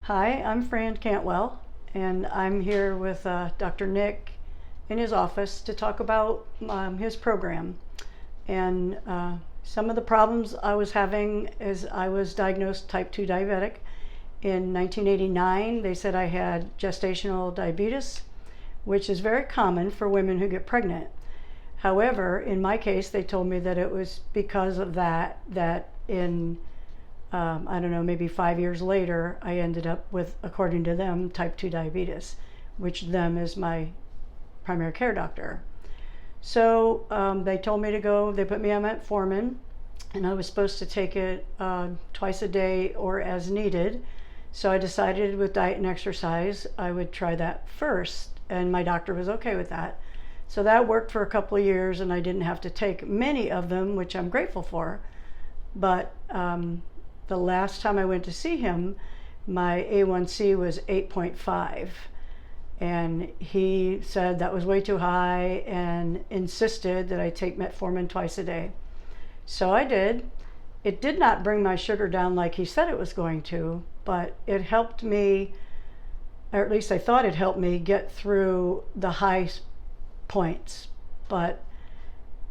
Hi, I'm Fran Cantwell, and I'm here with Dr. Nick in his office to talk about his program. And some of the problems I was having is I was diagnosed type 2 diabetic. In 1989, they said I had gestational diabetes, which is very common for women who get pregnant. However, in my case, they told me that it was because of that in I don't know, maybe 5 years later, I ended up with, according to them, type 2 diabetes, which them is my primary care doctor. So they told me to go, they put me on metformin, and I was supposed to take it twice a day or as needed. So I decided with diet and exercise, I would try that first, and my doctor was okay with that. So that worked for a couple of years, and I didn't have to take many of them, which I'm grateful for. But the last time I went to see him, my A1C was 8.5, and he said that was way too high and insisted that I take metformin twice a day. So I did. It did not bring my sugar down like he said it was going to, but it helped me, or at least I thought it helped me get through the high points. But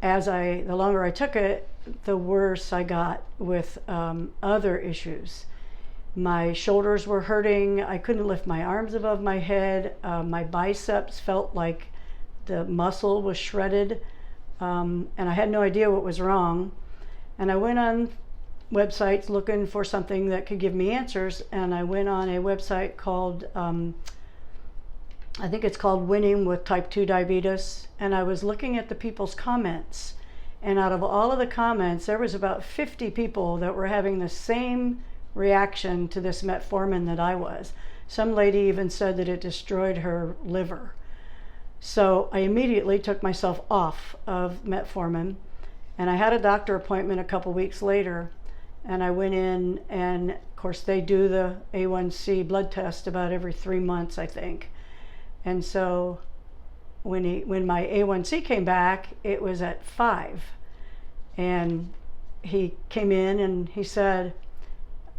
the longer I took it, the worse I got with other issues. My shoulders were hurting. I couldn't lift my arms above my head. My biceps felt like the muscle was shredded, and I had no idea what was wrong. And I went on websites looking for something that could give me answers, and I went on a website called I think it's called Winning with Type 2 Diabetes, and I was looking at the people's comments, and out of all of the comments, there was about 50 people that were having the same reaction to this metformin that I was. Some lady even said that it destroyed her liver. So I immediately took myself off of metformin, and I had a doctor appointment a couple weeks later, and I went in, and of course they do the A1C blood test about every 3 months, I think. And so when my A1C came back, it was at 5. And he came in and he said,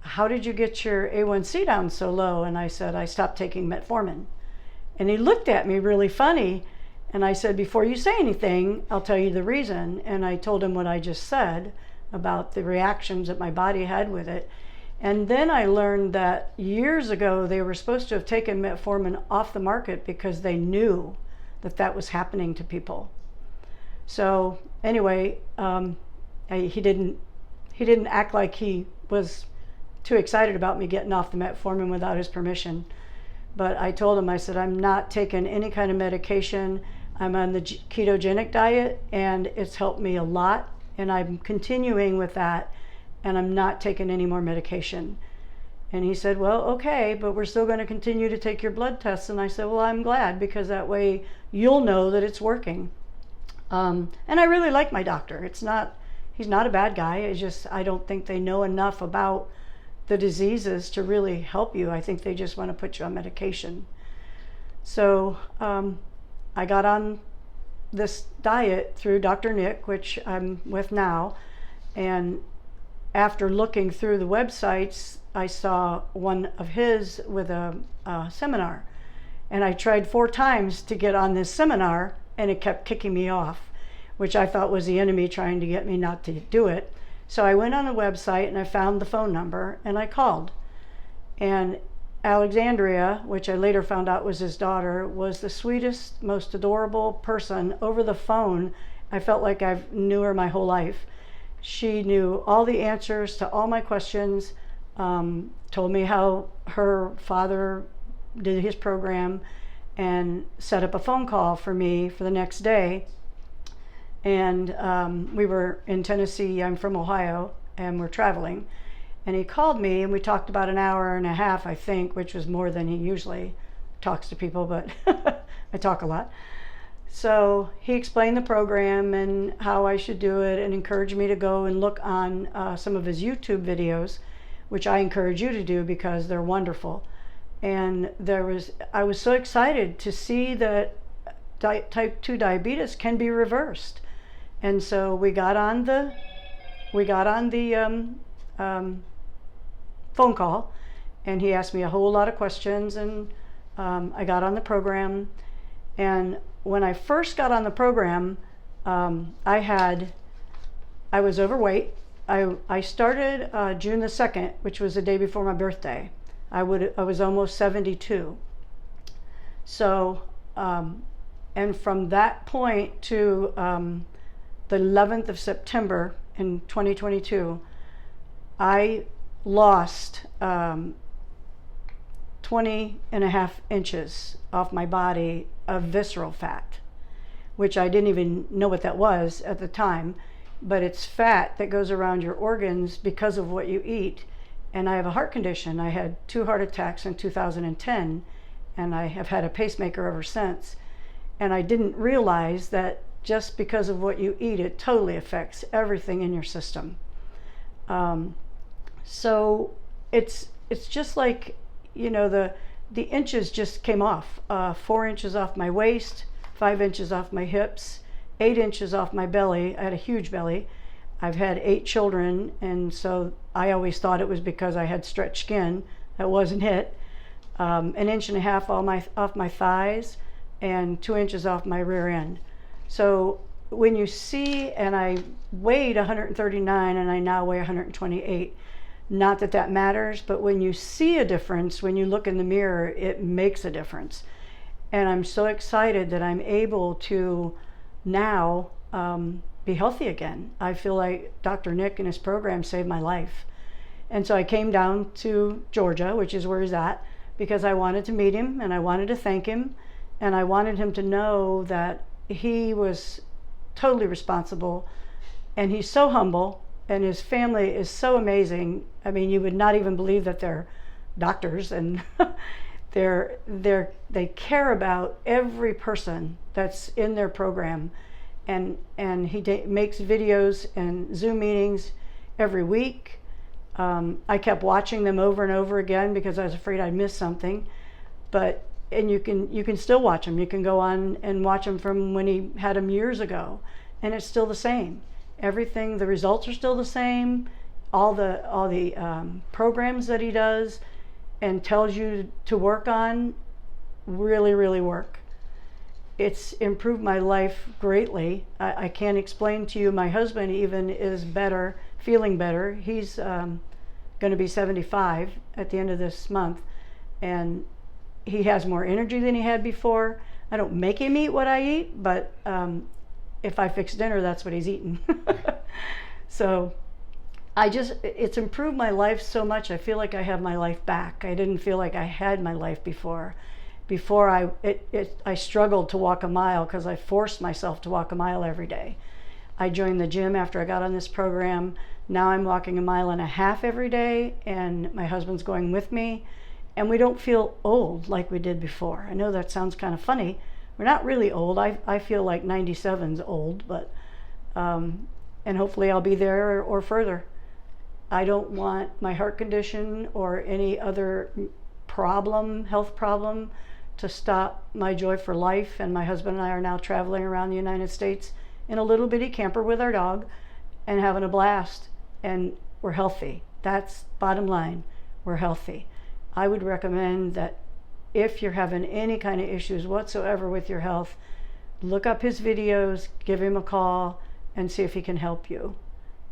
"How did you get your A1C down so low?" And I said, "I stopped taking metformin." And he looked at me really funny, and I said, "Before you say anything, I'll tell you the reason." And I told him what I just said about the reactions that my body had with it. And then I learned that years ago they were supposed to have taken metformin off the market because they knew that that was happening to people. So anyway, he didn't act like he was too excited about me getting off the metformin without his permission. But I told him, I said, "I'm not taking any kind of medication. I'm on the ketogenic diet, and it's helped me a lot, and I'm continuing with that, and I'm not taking any more medication." And he said, "Well, okay, but we're still going to continue to take your blood tests." And I said, "Well, I'm glad, because that way you'll know that it's working." And I really like my doctor. He's not a bad guy. It's just, I don't think they know enough about the diseases to really help you. I think they just want to put you on medication. So I got on this diet through Dr. Nick, which I'm with now. And after looking through the websites, I saw one of his with a seminar. And I tried 4 times to get on this seminar, and it kept kicking me off, which I thought was the enemy trying to get me not to do it. So I went on a website and I found the phone number, and I called. And Alexandria, which I later found out was his daughter, was the sweetest, most adorable person over the phone. I felt like I knew her my whole life. She knew all the answers to all my questions, told me how her father did his program, and set up a phone call for me for the next day. And we were in Tennessee. I'm from Ohio, and we're traveling. And he called me, and we talked about an hour and a half, I think, which was more than he usually talks to people, but I talk a lot. So he explained the program and how I should do it, and encouraged me to go and look on some of his YouTube videos, which I encourage you to do because they're wonderful. And I was so excited to see that type 2 diabetes can be reversed. And so we got on the phone call, And he asked me a whole lot of questions, and I got on the program. And when I first got on the program, I was overweight. I started June the 2nd, which was the day before my birthday. I was almost 72. So, and from that point to the 11th of September in 2022, I lost 20.5 inches off my body of visceral fat, which I didn't even know what that was at the time, but it's fat that goes around your organs because of what you eat. And I have a heart condition. I had 2 heart attacks in 2010, and I have had a pacemaker ever since. And I didn't realize that just because of what you eat, it totally affects everything in your system. So it's just like, you know, the inches just came off. 4 inches off my waist, 5 inches off my hips, 8 inches off my belly. I had a huge belly. I've had 8 children, and so I always thought it was because I had stretched skin. That wasn't it. 1.5 inches off my thighs, and 2 inches off my rear end. So when you see, and I weighed 139 and I now weigh 128. Not that that matters, but when you see a difference, when you look in the mirror, it makes a difference. And I'm so excited that I'm able to now be healthy again. I feel like Dr. Nick and his program saved my life. And so I came down to Georgia, which is where he's at, because I wanted to meet him and I wanted to thank him, and I wanted him to know that he was totally responsible, and he's so humble, and his family is so amazing. I mean, you would not even believe that they're doctors, and they care about every person that's in their program, and he makes videos and Zoom meetings every week. I kept watching them over and over again because I was afraid I'd miss something, and you can still watch them. You can go on and watch them from when he had them years ago, and it's still the same. Everything, the results are still the same. All the programs that he does and tells you to work on really, really work. It's improved my life greatly. I can't explain to you. My husband even is better, feeling better. He's going to be 75 at the end of this month, and he has more energy than he had before. I don't make him eat what I eat, but if I fix dinner, that's what he's eating. So it's improved my life so much. I feel like I have my life back. I didn't feel like I had my life before. Before I struggled to walk a mile because I forced myself to walk a mile every day. I joined the gym after I got on this program. Now I'm walking 1.5 miles every day, and my husband's going with me, and we don't feel old like we did before. I know that sounds kind of funny. We're not really old. I feel like 97's old, but and hopefully I'll be there or further. I don't want my heart condition or any other health problem, to stop my joy for life. And my husband and I are now traveling around the United States in a little bitty camper with our dog and having a blast, and we're healthy. That's bottom line. We're healthy. I would recommend that if you're having any kind of issues whatsoever with your health, look up his videos, give him a call, and see if he can help you.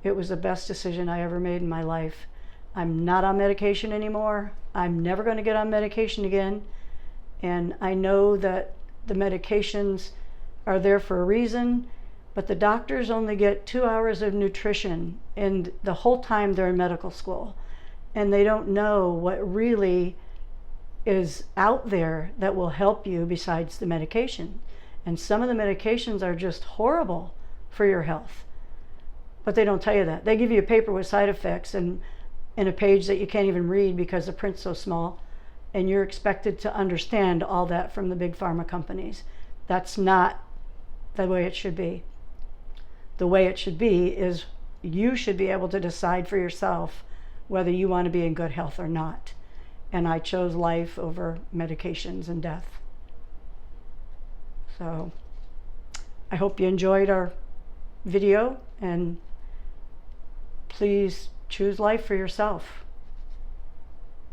It was the best decision I ever made in my life. I'm not on medication anymore. I'm never going to get on medication again. And I know that the medications are there for a reason, but the doctors only get 2 hours of nutrition in the whole time they're in medical school. And they don't know what really is out there that will help you besides the medication. And some of the medications are just horrible for your health. But they don't tell you that. They give you a paper with side effects and in a page that you can't even read because the print's so small, and you're expected to understand all that from the big pharma companies. That's not the way it should be. The way it should be is you should be able to decide for yourself whether you want to be in good health or not. And I chose life over medications and death. So I hope you enjoyed our video, and please choose life for yourself.